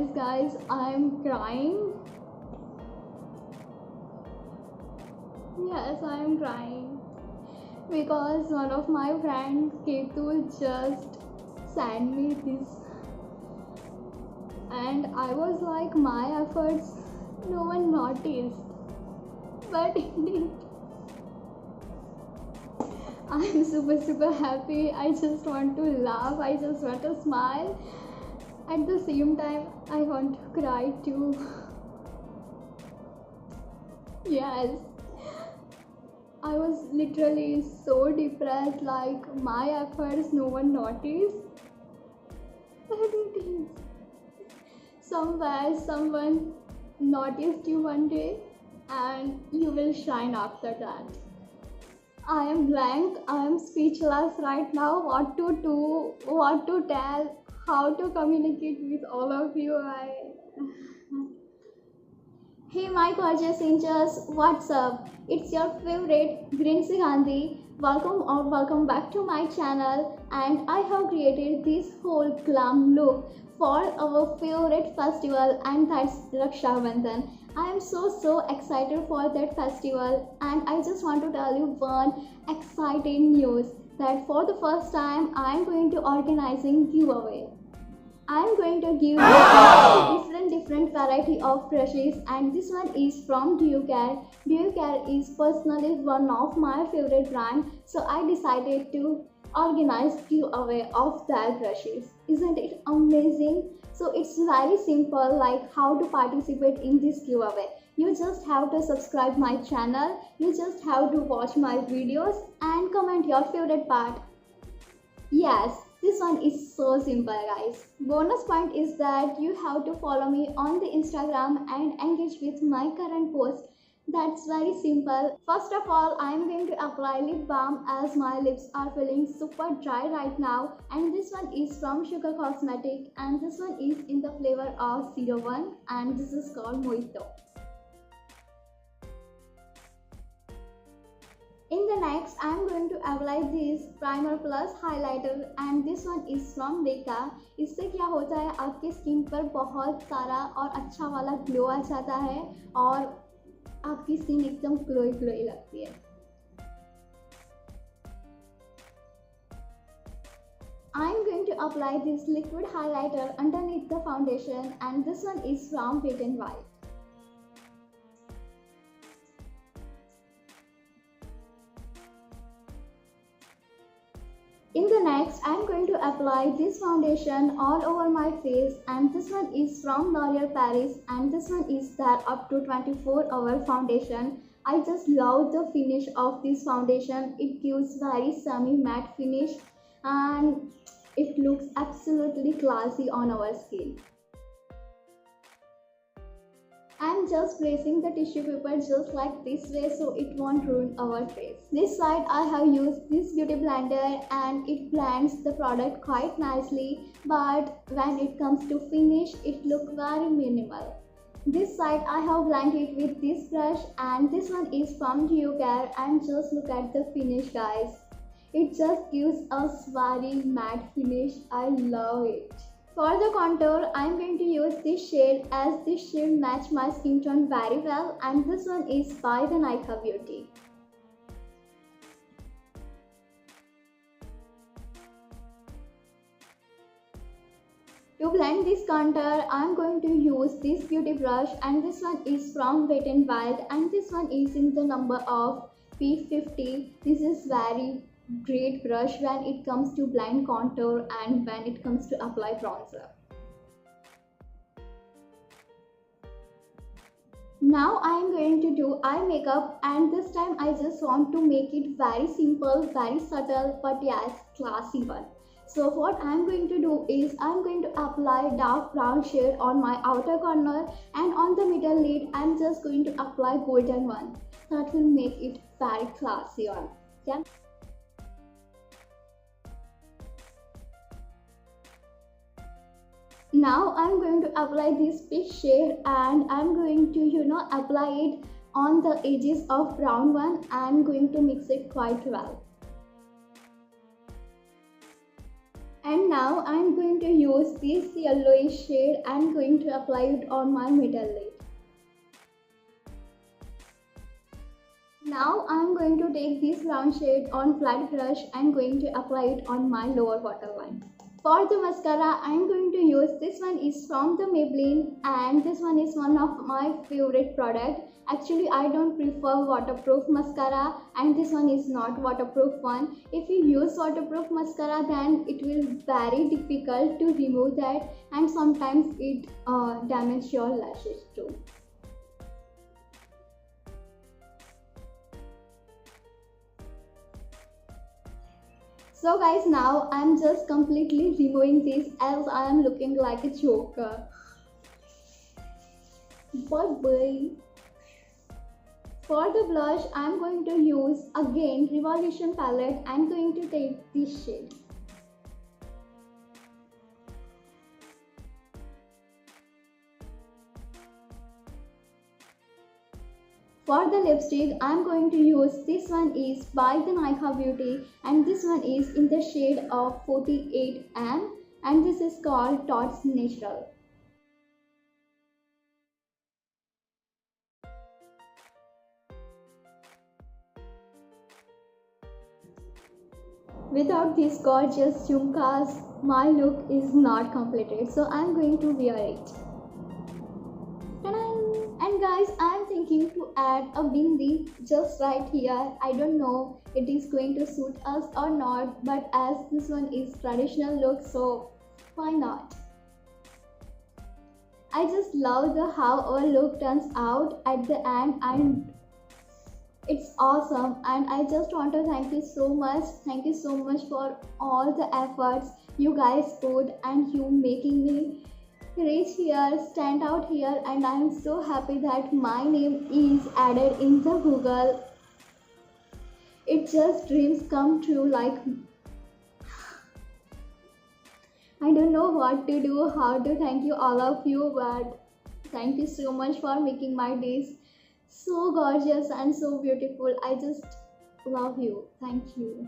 guys, I'm crying. Yes, I'm crying because one of my friends, Ketu, just sent me this, and I was like, my efforts, no one noticed, but indeed, I'm super happy. I just want to laugh. I just want to smile. At the same time, I want to cry too. Yes, I was literally so depressed, like my efforts no one noticed. But it is. Somewhere someone noticed you one day and you will shine after that. I am blank, I am speechless right now. What to do, what to tell, how to communicate with all of you. Hey my gorgeous angels, what's up? It's your favorite Grincy Gandhi. Welcome or welcome back to my channel, and I have created this whole glam look for our favorite festival, and that's Raksha Bandhan. I am so excited for that festival, and I just want to tell you one exciting news that for the first time I am going to organizing giveaway. I am going to give you different variety of brushes, and this one is from Duocare. Duocare is personally one of my favorite brand, so I decided to organize giveaway of their brushes. Isn't it amazing? So it's very simple, like how to participate in this giveaway. You just have to subscribe my channel, you just have to watch my videos and comment your favorite part. Yes, this one is so simple, guys. Bonus point is that you have to follow me on the Instagram and engage with my current post. That's very simple. First of all, I am going to apply lip balm as my lips are feeling super dry right now, and this one is from Sugar Cosmetic, and this one is in the flavor of 01, and this is called Mojito. In the next, I am going to apply this primer plus highlighter, and this one is from Becca. इससे क्या होता है, आपकी skin पर बहुत सारा और अच्छा वाला ग्लो आ जाता है और आपकी स्किन एकदम ग्लोई लगती है. I am going to apply this liquid highlighter underneath the foundation, and this one is from Wet n Wild. In the next, I am going to apply this foundation all over my face, and this one is from L'Oreal Paris, and this one is their up to 24-hour foundation. I just love the finish of this foundation. It gives very semi-matte finish and it looks absolutely classy on our skin. I'm just placing the tissue paper just like this way so it won't ruin our face. This side I have used this beauty blender and it blends the product quite nicely, but when it comes to finish it looks very minimal. This side I have blended with this brush, and this one is from Duocare, and just look at the finish, guys. It just gives us very matte finish. I love it. For the contour, I am going to use this shade as this shade matches my skin tone very well, and this one is by the Nykaa Beauty. To blend this contour, I am going to use this beauty brush, and this one is from Wet n Wild, and this one is in the number of P50. This is very great brush when it comes to blend contour and when it comes to apply bronzer. Now I am going to do eye makeup, and this time I just want to make it very simple, very subtle, but yes, classy one. So what I am going to do is I am going to apply dark brown shade on my outer corner, and on the middle lid I am just going to apply golden one. That will make it very classy one. Yeah. Now I am going to apply this peach shade, and I am going to apply it on the edges of brown one. I am going to mix it quite well. And now I'm going to use this yellowish shade and going to apply it on my middle lid. Now I'm going to take this brown shade on flat brush and going to apply it on my lower waterline. For the mascara, I'm going to use this one is from the Maybelline and this one is one of my favorite product. Actually, I don't prefer waterproof mascara and this one is not waterproof one. If you use waterproof mascara, then it will very difficult to remove that and sometimes it damages your lashes too. So guys, now I'm just completely removing this else I am looking like a joker. But boy. For the blush, I'm going to use again Revolution palette. I'm going to take this shade. For the lipstick, I'm going to use this one is by the Nykaa Beauty and this one is in the shade of 48M and this is called Tots Natural. Without these gorgeous jhumkas, my look is not completed, so I'm going to wear it. And guys, I'm thinking to add a bindi just right here. I don't know it is going to suit us or not, but as this one is traditional look, so why not? I just love the how our look turns out at the end and it's awesome, and I just want to thank you so much. Thank you so much for all the efforts you guys put and you making me reach here, stand out here, and I am so happy that my name is added in the Google. It just dreams come true. Like I don't know what to do, how to thank you all of you, but thank you so much for making my days so gorgeous and so beautiful. I just love you. Thank you.